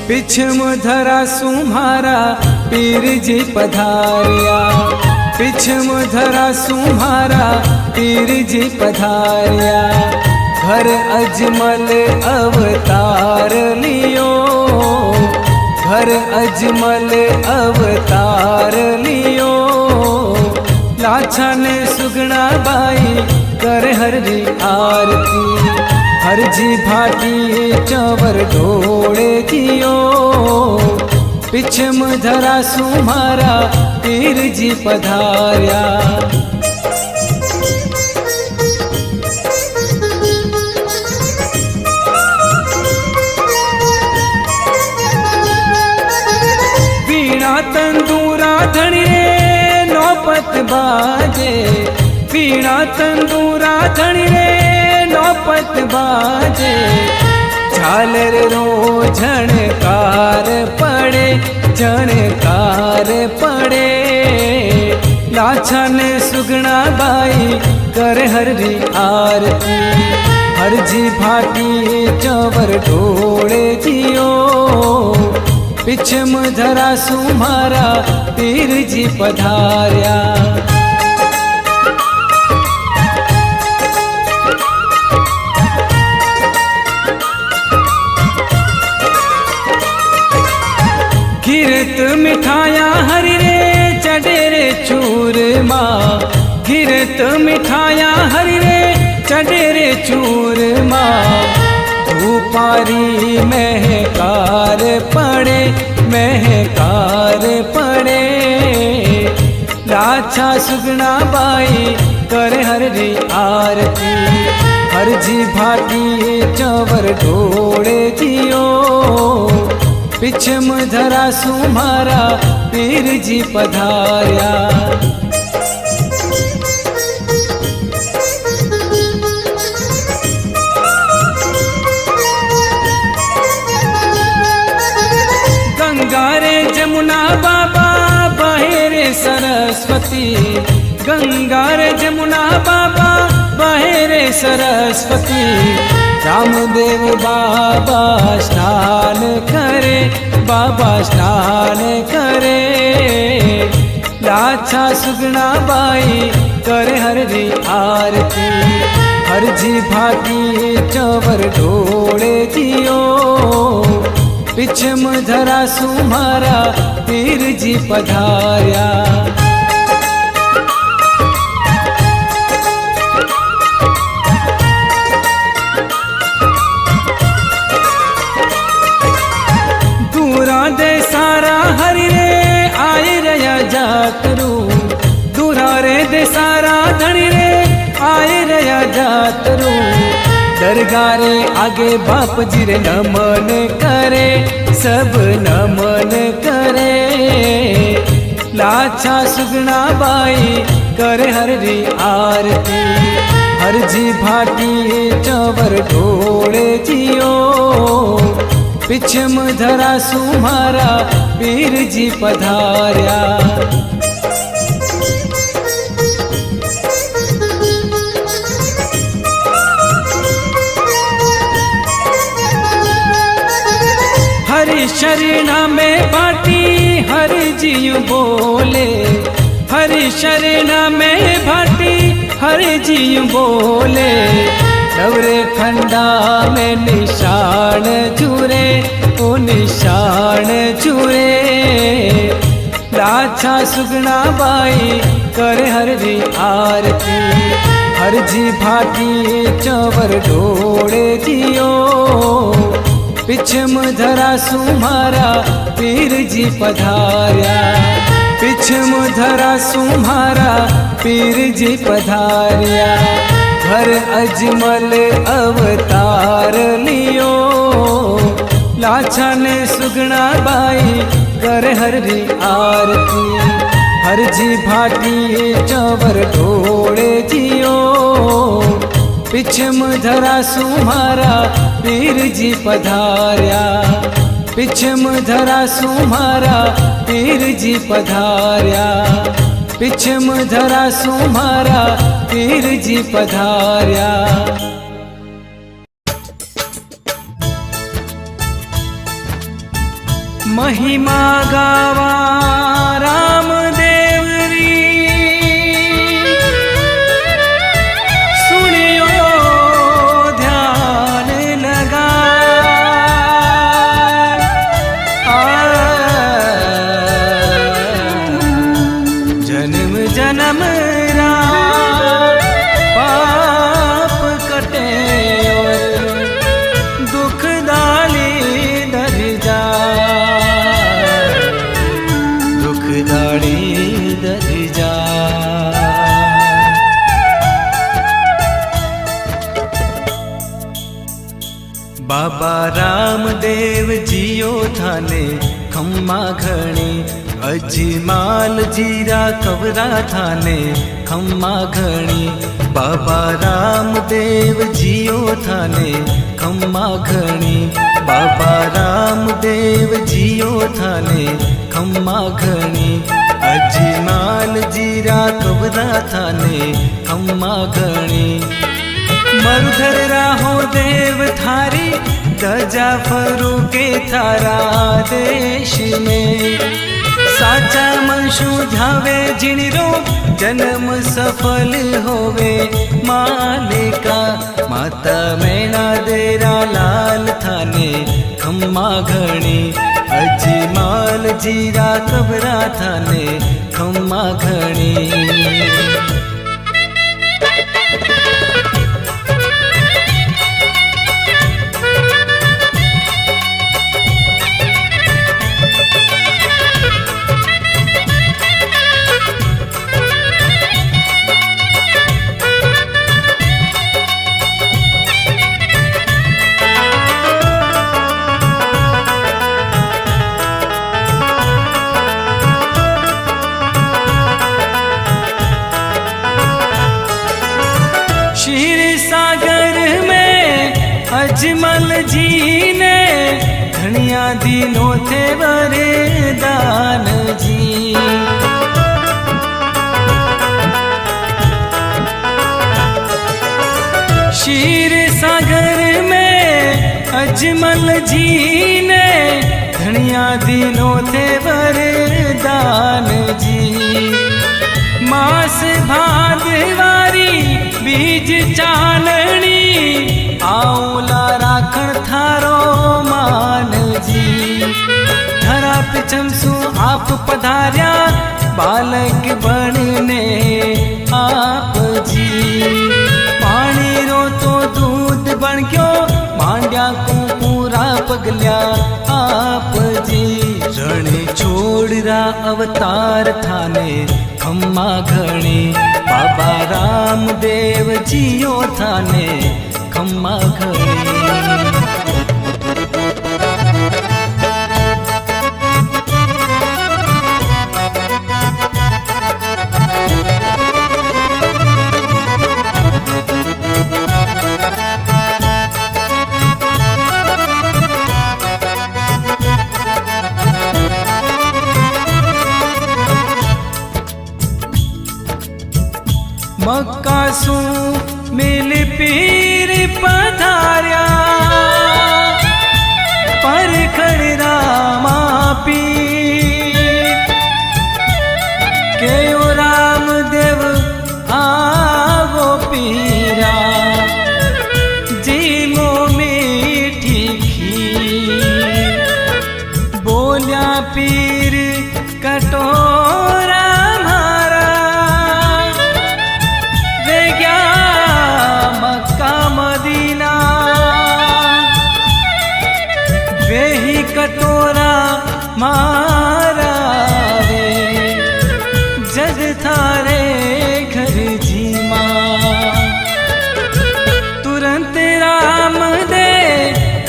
पिछम धरा सुम्हारा पीर जी पधारिया, पिछम धरा सुम्हारा पीर जी पधारिया। घर अजमल अवतार लियो, घर अजमल अवतार लियो। लाछा ने सुगना बाई कर हरी आरती, हर जी भाटी चवर ढोड़े दियो। पिछम धरा सुम्हारा पीर जी पधारिया। वीणा तंदूरा धणी रे नौपत बाजे, वीणा तंदूरा धणी रे नौपत बाजे। झालर रो झणकार पड़े, झणकार पड़े। लाछा ने सुगना बाई कर हरी आरती, हर जी भाटी चवर ढोड़े जियो। पिछम धरा सुम्हारा पीर जी पधारिया। घिरत मिठाया हरि रे चढ़े रे चूरमा, घिरत मिठाया हरि रे चढ़े रे चूरमा। धूपारी महकार पड़े, महकार पड़े। लाछा सुगना बाई कर हरी आरती, हर जी भाटी चवर ढोड़े दियो। पिछम धरा सुम्हारा पीर जी पधारिया। गंगा रे जमुना बाबा बहे रे सरस्वती, गंगा रे जमुना बाबा बहे रे सरस्वती। रामदेव बाबा स्नान करे, बाबा स्नान करे। लाछा सुगना बाई कर हरी आरती, हर जी भाटी चवर ढोड़े दियो। पिछम धरा सुम्हारा पीर जी पधारिया। दे सारा हरि रे आए रया जातरू, दूरा रे दे सारा धनी रे आए रया जातरू। दरगाह रे आगे बाप जी रे नमन करे, सब नमन करे। लाछा सुगना बाई करे हरी आरती, हर जी भाटी चवर ढोड़े जियो। पिछम धरा सुम्हारा पीर जी पधारिया। हरि शरणा में भाटी हरि जी बोले, हरि शरणा में भाटी हरि जी बोले। नवरे खंडा में निशान चूरे, ओ निशान चूरे। लाछा सुगना बाई कर हरी आरती, हर जी भाटी चवर ढोड़े दियो। पिछम धरा सुम्हारा पीर जी पधारिया, पिछम धरा सुम्हारा पीर जी पधारिया। घर अजमल अवतार लियो, लाछा ने सुगना बाई कर हरी आरती, हर जी भाटी चवर ढोड़े जियो। पिछम धरा सुम्हारा पीर जी पधारिया, पिछम धरा सुम्हारा पीर जी पधारिया। पिछम धरा सुम्हारा पीर जी पधारिया। महिमा गावा रामदेव री, सुनियो ध्यान लगा। जन्म जन्म रा पाप कटे और दुख दाली दर जा, दुख दाली दर जा। बाबा रामदेव जियो थाने खम्मा घणी, अजमाल जीरा कवरा थाने खम्मा घणी। बाबा रामदेव जियो थाने खम्मा घणी, बाबा रामदेव जियो थाने खम्मा घणी। अजमाल जीरा कवरा थाने खम्मा घणी। मरुधर राहो देव थारी, दजा फरू के थारा देश में। साचा मनशु झावे जिणरो, जन्म सफल होवे मालिका। माता मैना देरा लाल थाने खम्मा घणी, अजमाल जीरा कबरा थाने खम्मा घणी। क्षीर सागर में अजमल जी ने, धनिया दिनों थे वरदान जी। क्षीर सागर में अजमल जी ने, धनिया दिनों थे वरदान जी। मास भादवारी बीज चालनी, आउला राखण थारो मान जी। धरा पे चमसू आप पधार्या, बालक बनने आप जी। पानी रो तो दूध बन गयो, मांड्या को पूरा पगल्या आप जी। रण छोड़रा अवतार थाने खम्मा घणी, बाबा रामदेव जियो थाने खम्मा घणी। मक्का सू मिल पीर पधार्या, पर खड़ा पीर के ओ रामदेव आवो पीरा। जीमो मीठी खीर, बोल्या पीर कटोरा मारा। वे गया मक्का मदीना, वे ही कटोरा मारा वे। जग थारे घर जी माँ, तुरंत राम दे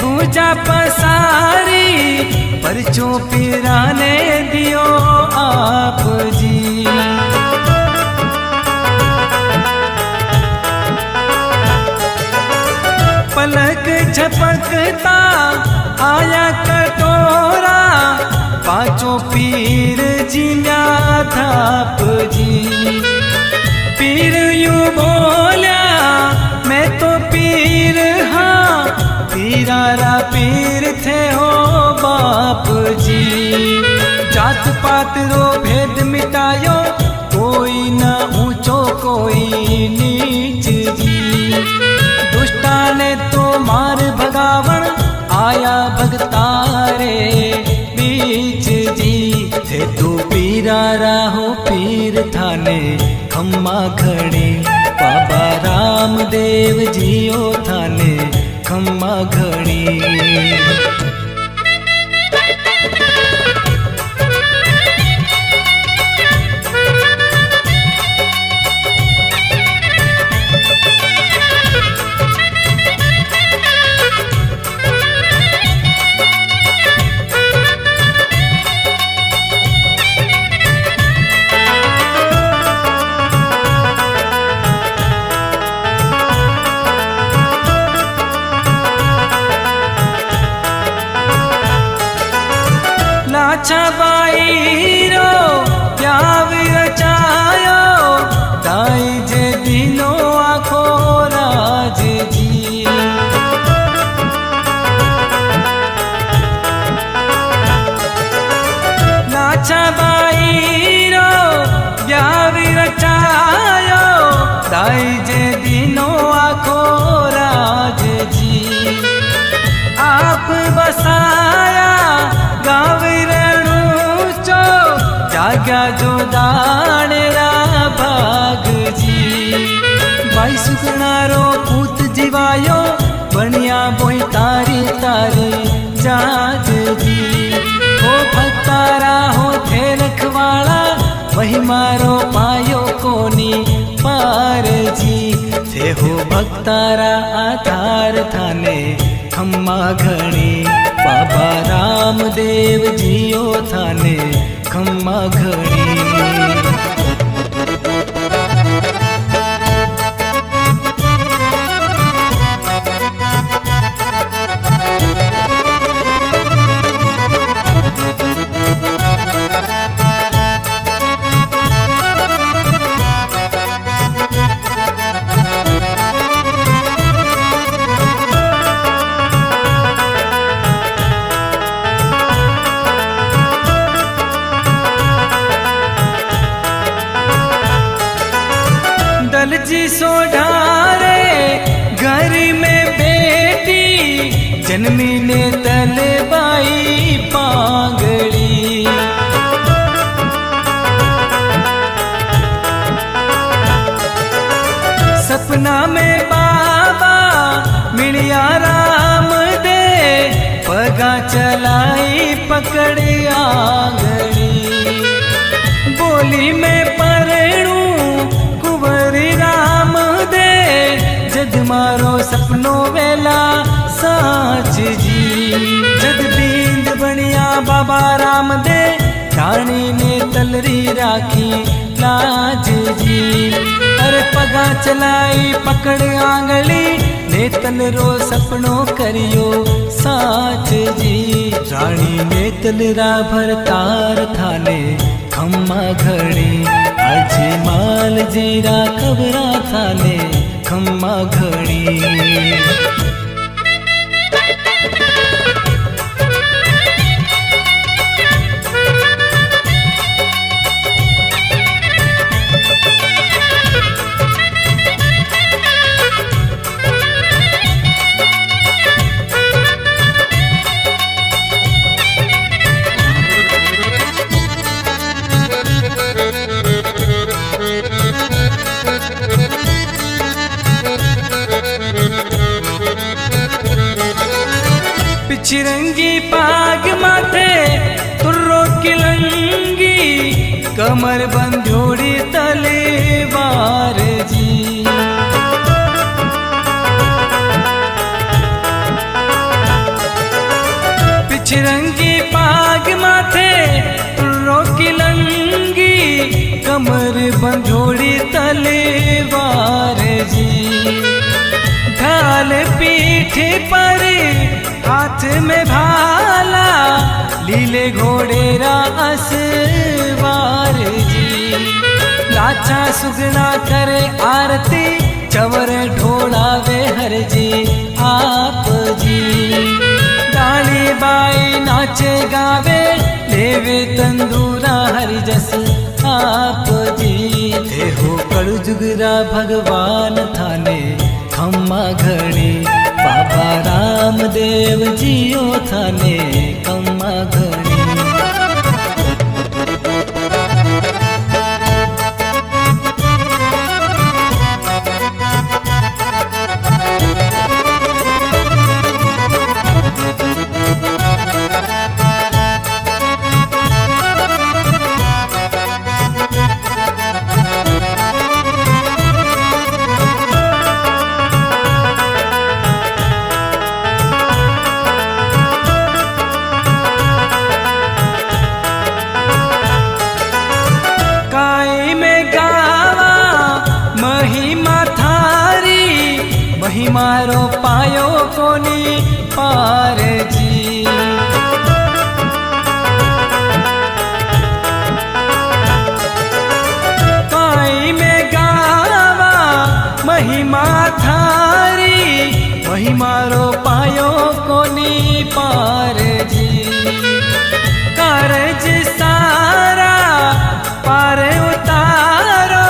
पूजा पसारी। परचो पिराने दियो आप जी। पलक झपकता आया कटोरा, पांचों पीर जिया थाप जी। पीर यूं बोल्या मैं तो पीर हाँ, पीरारा पीर थे हो बाप जी। बात रो भेद मिटायो, कोई न ऊंचो कोई नीच जी। दुष्टा ने तो मार भगावण, आया भगतारे बीच जी। थे तू पीरा राहो पीर थाने खम्मा घड़ी, बाबा रामदेव जियो थाने खम्मा घड़ी। लाछा बाई रो प्याव रचायो, दाई जे दिनो आखो राज जी। लाछा बाई रो प्याव रचायो, दाई जे दिनो आखो राज जी। आप बसाया गाँव जाग्या जो दाणेरा भाग जी। भाई सुगणारो पूत जीवायो, बनिया बोई तारी तारी जाज जी। हो भक्तारा हो थे रखवाड़ा, वही मारो पायो कोनी पार जी। थे हो भक्तारा आधार थाने खम्मा घड़ी, बाबा रामदेव जियो थाने खम्मा घड़ी। जी सोढ़ारे घर में बेटी, जन्मी ने तलबाई पांगड़ी। सपना में बाबा मिलिया राम दे, पगा चलाई पकड़ आंगड़ी। बोली में परणू राम दे, जद मारो सपनो वेला साच जी। जद बींद बनिया बाबा राम दे, रानी ने तलरी राखी लाज जी। अरे पगा चलाई पकड़ आंगली, ने तलरो सपनो करियो साच जी। रानी ने तलरा भरतार थाने खम्मा घड़ी, अजी माल जीरा कबरा थाने खम्मा घड़ी। चिरंगी पाग माथे तुर्रो किलंगी, कमर बंधोड़ी तलवार जी। पिछरंगी पाग माथे तुर्रो किलंगी, कमर बंधोड़ी तलवार जी। ढाल पीठ पर हाथ में भाला, लीले घोड़े असवार जी। लाछा सुगना करे आरती, चवर ढोलावे हर जी आप जी। डाली बाई नाचे गावे, ले देवे तंदूरा हरि जस आप जी। देहो कड़ जुगरा भगवान थाने खम्मा घणी, बाबा रामदेव जियो थाने खम्मा घणी। महिमारो पायो कोनी पार जी। काई में गावा महिमा थारी, महिमारो पायो कोनी पार जी। कारज सारा पार उतारो,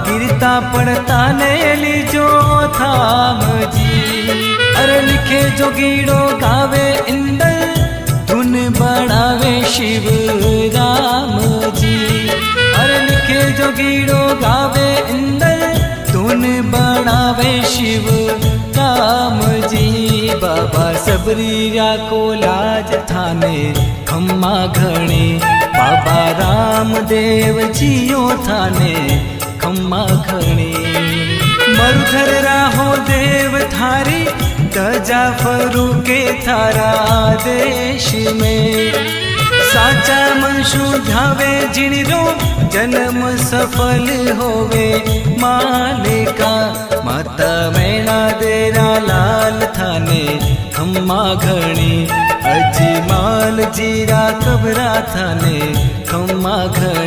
गिरता पड़ता ने लीजो थाम जी। अरे लिखे जो गीड़ो गावे इंदर, धुन बढ़ावे शिव राम जी। अरे लिखे जो गीड़ो गावे इंदर, धुन बढ़ावे शिव राम जी। बाबा सबरीरा को लाज थाने खम्मा घणी, बाबा रामदेव जियो थाने खम्मा घणी। मरुधर राहो देव थारी, तजा फरू के थारा देश में। साचा मनशु धावे जिणरो, जन्म सफल होवे मालिका। माता मैना देरा लाल थाने खम्मा घणी, अजी माल जीरा कबरा थाने खम्मा घणी।